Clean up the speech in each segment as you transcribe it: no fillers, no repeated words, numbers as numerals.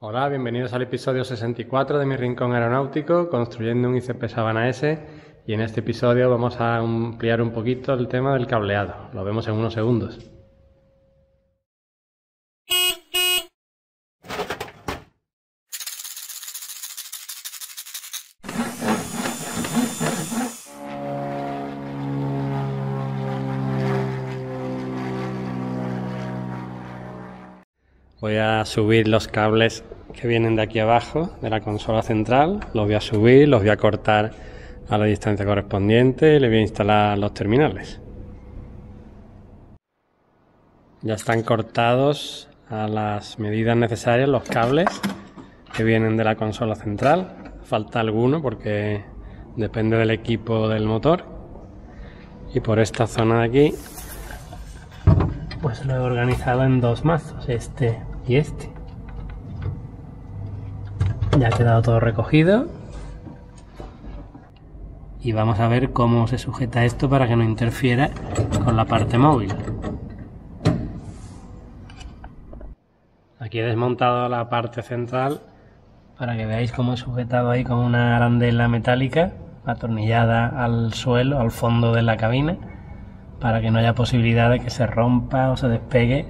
Hola, bienvenidos al episodio 64 de Mi Rincón Aeronáutico, construyendo un ICP Sabana S, y en este episodio vamos a ampliar un poquito el tema del cableado. Lo vemos en unos segundos. Voy a subir los cables que vienen de aquí abajo, de la consola central. Los voy a subir, los voy a cortar a la distancia correspondiente y le voy a instalar los terminales. Ya están cortados a las medidas necesarias los cables que vienen de la consola central. Falta alguno porque depende del equipo del motor. Y por esta zona de aquí, pues lo he organizado en dos mazos, este y este. Ya ha quedado todo recogido. Y vamos a ver cómo se sujeta esto para que no interfiera con la parte móvil. Aquí he desmontado la parte central para que veáis cómo he sujetado ahí con una arandela metálica atornillada al suelo, al fondo de la cabina, para que no haya posibilidad de que se rompa o se despegue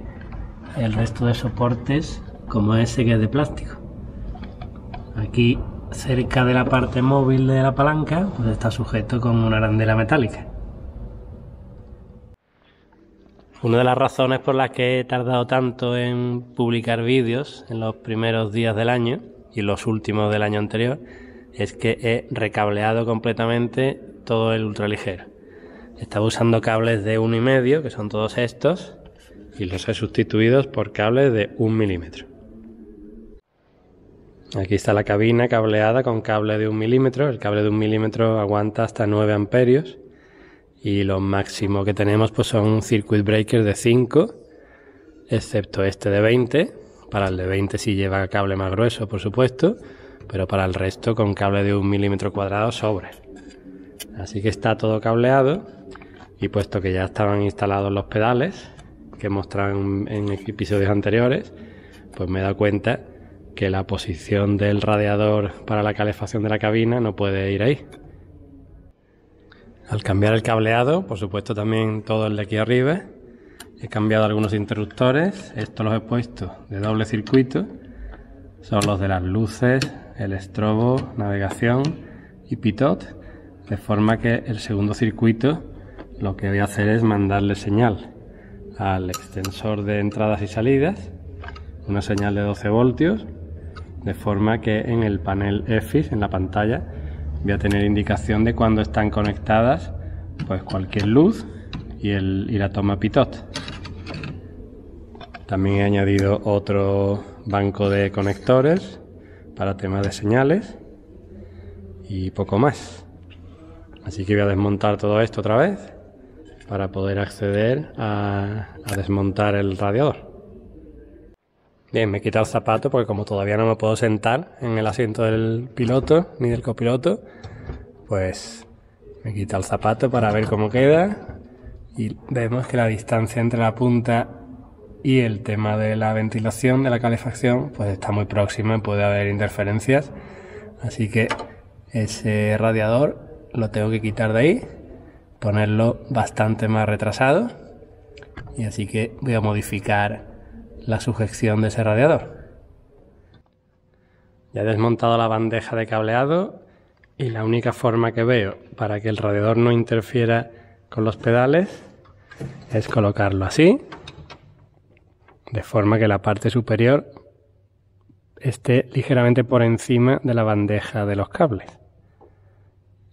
el resto de soportes como ese que es de plástico. Aquí cerca de la parte móvil de la palanca pues está sujeto con una arandela metálica. Una de las razones por las que he tardado tanto en publicar vídeos en los primeros días del año y los últimos del año anterior es que he recableado completamente todo el ultraligero. Estaba usando cables de 1,5, que son todos estos, y los he sustituido por cables de 1 milímetro. Aquí está la cabina cableada con cable de 1 milímetro. El cable de 1 milímetro aguanta hasta 9 amperios y lo máximo que tenemos pues son circuit breakers de 5, excepto este de 20. Para el de 20 sí lleva cable más grueso, por supuesto, pero para el resto con cable de 1 milímetro cuadrado sobra. Así que está todo cableado, y puesto que ya estaban instalados los pedales que he mostrado en episodios anteriores, pues me he dado cuenta que la posición del radiador para la calefacción de la cabina no puede ir ahí. Al cambiar el cableado, por supuesto también todo el de aquí arriba, he cambiado algunos interruptores. Estos los he puesto de doble circuito, son los de las luces, el estrobo, navegación y pitot, de forma que el segundo circuito lo que voy a hacer es mandarle señal al extensor de entradas y salidas, una señal de 12 voltios, de forma que en el panel EFIS, en la pantalla, voy a tener indicación de cuando están conectadas pues cualquier luz y la toma pitot. También he añadido otro banco de conectores para temas de señales y poco más. Así que voy a desmontar todo esto otra vez para poder acceder a desmontar el radiador. Bien, me he quitado el zapato porque como todavía no me puedo sentar en el asiento del piloto ni del copiloto, pues me he quitado el zapato para ver cómo queda, y vemos que la distancia entre la punta y el tema de la ventilación, de la calefacción, pues está muy próxima y puede haber interferencias, así que ese radiador lo tengo que quitar de ahí, ponerlo bastante más retrasado, y así que voy a modificar la sujeción de ese radiador. Ya he desmontado la bandeja de cableado y la única forma que veo para que el radiador no interfiera con los pedales es colocarlo así, de forma que la parte superior esté ligeramente por encima de la bandeja de los cables.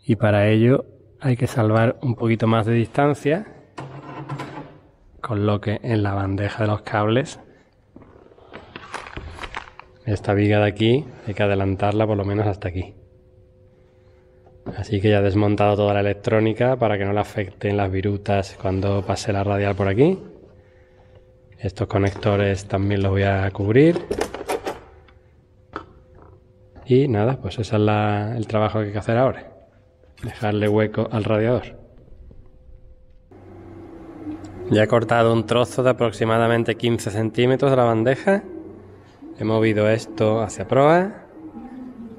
Y para ello hay que salvar un poquito más de distancia, con lo que en la bandeja de los cables esta viga de aquí hay que adelantarla por lo menos hasta aquí. Así que ya he desmontado toda la electrónica para que no le afecten las virutas cuando pase la radial por aquí. Estos conectores también los voy a cubrir. Y nada, pues ese es el trabajo que hay que hacer ahora. Dejarle hueco al radiador. Ya he cortado un trozo de aproximadamente 15 centímetros de la bandeja. he movido esto hacia proa,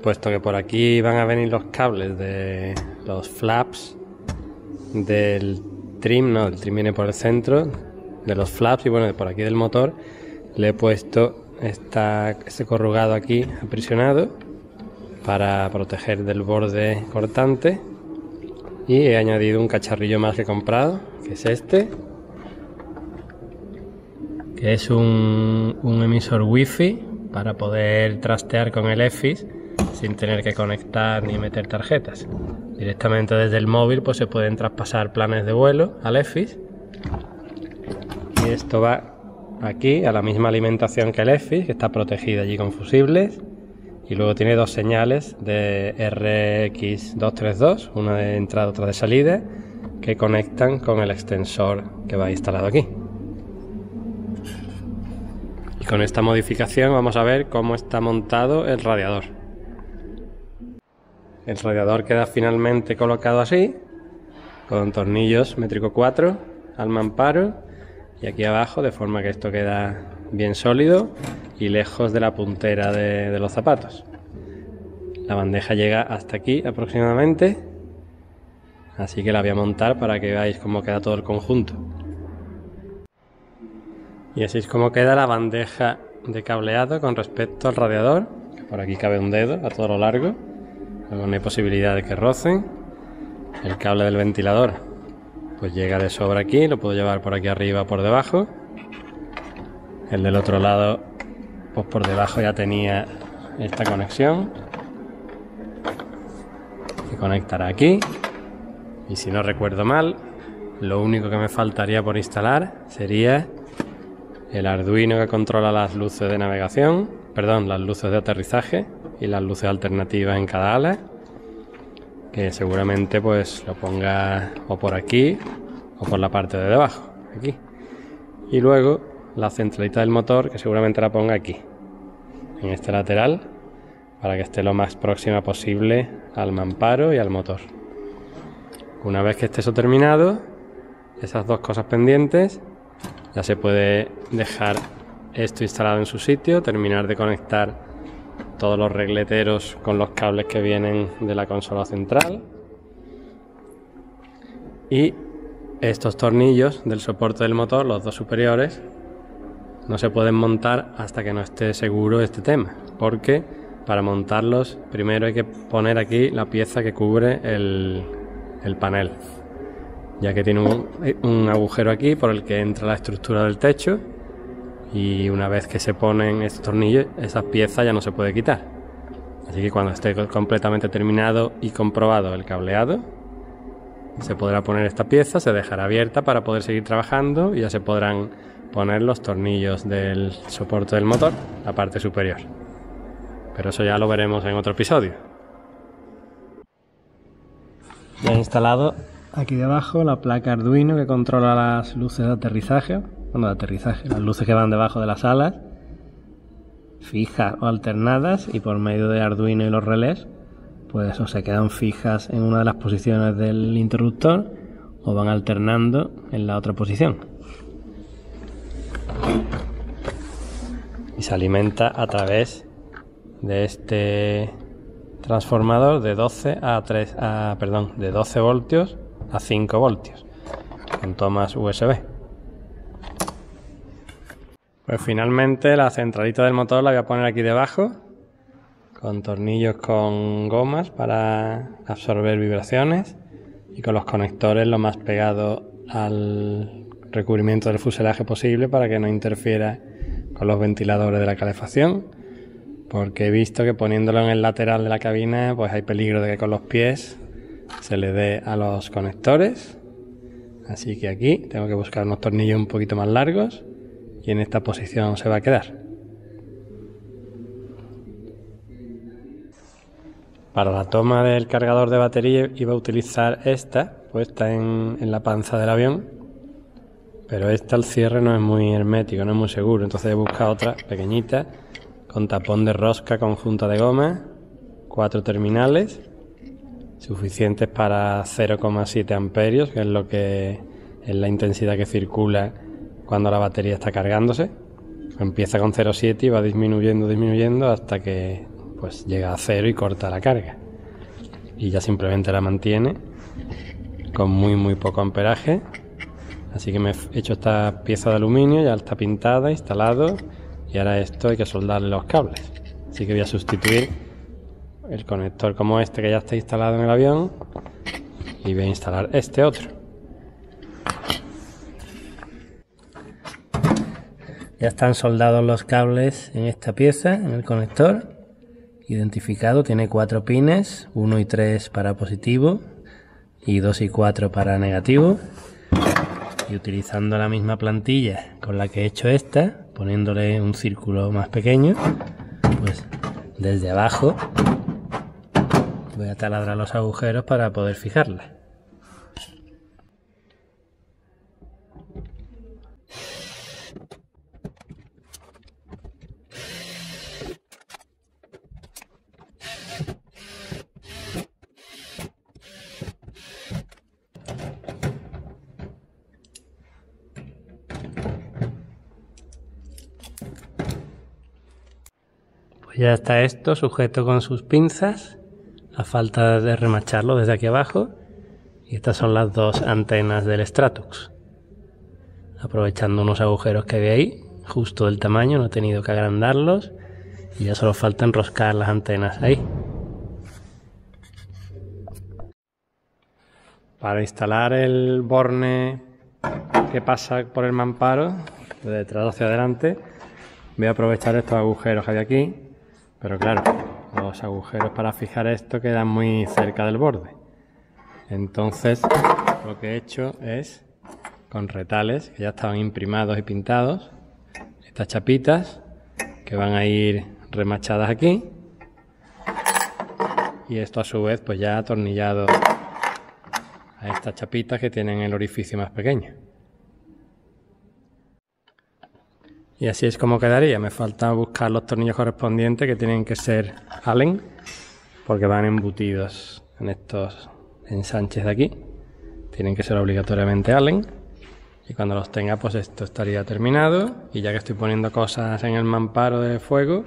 puesto que por aquí van a venir los cables de los flaps del trim, no, el trim viene por el centro, de los flaps, y bueno, por aquí del motor le he puesto este corrugado aquí aprisionado para proteger del borde cortante, y he añadido un cacharrillo más que he comprado, que es este, que es un emisor wifi para poder trastear con el EFIS sin tener que conectar ni meter tarjetas. Directamente desde el móvil pues se pueden traspasar planes de vuelo al EFIS, y esto va aquí a la misma alimentación que el EFIS, que está protegida allí con fusibles, y luego tiene dos señales de RX232, una de entrada, otra de salida, que conectan con el extensor que va instalado aquí. Y con esta modificación vamos a ver cómo está montado el radiador. El radiador queda finalmente colocado así, con tornillos métrico 4 al mamparo y aquí abajo, de forma que esto queda bien sólido y lejos de la puntera de los zapatos. La bandeja llega hasta aquí aproximadamente, así que la voy a montar para que veáis cómo queda todo el conjunto. Y así es como queda la bandeja de cableado con respecto al radiador, que por aquí cabe un dedo a todo lo largo, no hay posibilidad de que rocen. El cable del ventilador pues llega de sobra aquí, lo puedo llevar por aquí arriba o por debajo. El del otro lado pues por debajo ya tenía esta conexión que conectará aquí, y si no recuerdo mal, lo único que me faltaría por instalar sería el Arduino que controla las luces de navegación, perdón, las luces de aterrizaje y las luces alternativas en cada ala, que seguramente pues lo ponga o por aquí o por la parte de debajo, aquí. Y luego la centralita del motor, que seguramente la ponga aquí, en este lateral, para que esté lo más próxima posible al mamparo y al motor. Una vez que esté eso terminado, esas dos cosas pendientes, ya se puede dejar esto instalado en su sitio, terminar de conectar todos los regleteros con los cables que vienen de la consola central, y estos tornillos del soporte del motor, los dos superiores, no se pueden montar hasta que no esté seguro este tema, porque para montarlos primero hay que poner aquí la pieza que cubre el panel, ya que tiene un agujero aquí por el que entra la estructura del techo, y una vez que se ponen estos tornillos, esas piezas ya no se puede quitar. Así que cuando esté completamente terminado y comprobado el cableado, se podrá poner esta pieza, se dejará abierta para poder seguir trabajando, y ya se podrán poner los tornillos del soporte del motor, la parte superior. Pero eso ya lo veremos en otro episodio. Ya he instalado aquí debajo la placa Arduino que controla las luces de aterrizaje, las luces que van debajo de las alas, fijas o alternadas, y por medio de Arduino y los relés, pues o se quedan fijas en una de las posiciones del interruptor o van alternando en la otra posición. Y se alimenta a través de este transformador de 12 voltios a 5 voltios con tomas USB. Pues finalmente la centralita del motor la voy a poner aquí debajo, con tornillos con gomas para absorber vibraciones y con los conectores lo más pegado al recubrimiento del fuselaje posible para que no interfiera con los ventiladores de la calefacción, porque he visto que poniéndolo en el lateral de la cabina pues hay peligro de que con los pies se le dé a los conectores, así que aquí tengo que buscar unos tornillos un poquito más largos y en esta posición se va a quedar. Para la toma del cargador de batería iba a utilizar esta puesta en la panza del avión, pero esta, el cierre no es muy hermético, no es muy seguro, entonces he buscado otra pequeñita con tapón de rosca con junta de goma, 4 terminales suficientes para 0,7 amperios, que es lo que es la intensidad que circula cuando la batería está cargándose. Empieza con 0,7 y va disminuyendo hasta que pues llega a 0 y corta la carga. Y ya simplemente la mantiene con muy poco amperaje. Así que me he hecho esta pieza de aluminio, ya está pintada, instalado, y ahora esto hay que soldarle los cables. Así que voy a sustituir el conector como este que ya está instalado en el avión y voy a instalar este otro. Ya están soldados los cables en esta pieza, en el conector. Identificado, tiene 4 pines, 1 y 3 para positivo y 2 y 4 para negativo. Y utilizando la misma plantilla con la que he hecho esta, poniéndole un círculo más pequeño, pues desde abajo voy a taladrar los agujeros para poder fijarla. Pues ya está esto sujeto con sus pinzas, a falta de remacharlo desde aquí abajo, y estas son las dos antenas del Stratux. Aprovechando unos agujeros que había ahí, justo del tamaño, no he tenido que agrandarlos y ya solo falta enroscar las antenas ahí. Para instalar el borne que pasa por el mamparo, de detrás hacia adelante, voy a aprovechar estos agujeros que hay aquí, pero claro, los agujeros para fijar esto quedan muy cerca del borde. Entonces lo que he hecho es, con retales que ya estaban imprimados y pintados, estas chapitas que van a ir remachadas aquí, y esto a su vez pues ya atornillado a estas chapitas que tienen el orificio más pequeño. Y así es como quedaría. Me falta buscar los tornillos correspondientes, que tienen que ser Allen, porque van embutidos en estos ensanches de aquí. Tienen que ser obligatoriamente Allen. Y cuando los tenga, pues esto estaría terminado. Y ya que estoy poniendo cosas en el mamparo de fuego,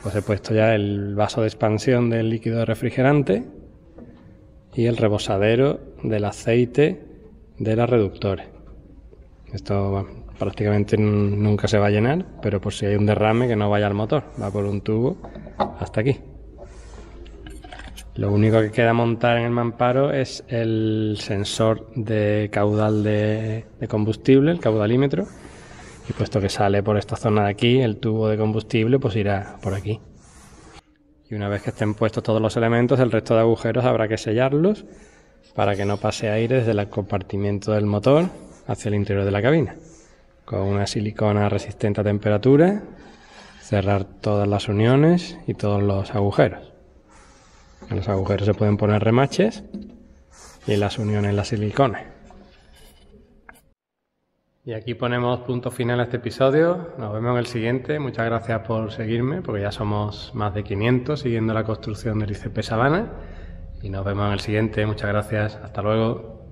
pues he puesto ya el vaso de expansión del líquido refrigerante y el rebosadero del aceite de la reductora. Esto prácticamente nunca se va a llenar, pero por si hay un derrame que no vaya al motor, va por un tubo hasta aquí. Lo único que queda montar en el mamparo es el sensor de caudal de combustible, el caudalímetro, y puesto que sale por esta zona de aquí, el tubo de combustible pues irá por aquí. Y una vez que estén puestos todos los elementos, el resto de agujeros habrá que sellarlos para que no pase aire desde el compartimiento del motor hacia el interior de la cabina. Con una silicona resistente a temperatura, cerrar todas las uniones y todos los agujeros. En los agujeros se pueden poner remaches y en las uniones la silicona. Y aquí ponemos punto final a este episodio. Nos vemos en el siguiente. Muchas gracias por seguirme, porque ya somos más de 500 siguiendo la construcción del ICP Savannah. Y nos vemos en el siguiente. Muchas gracias. Hasta luego.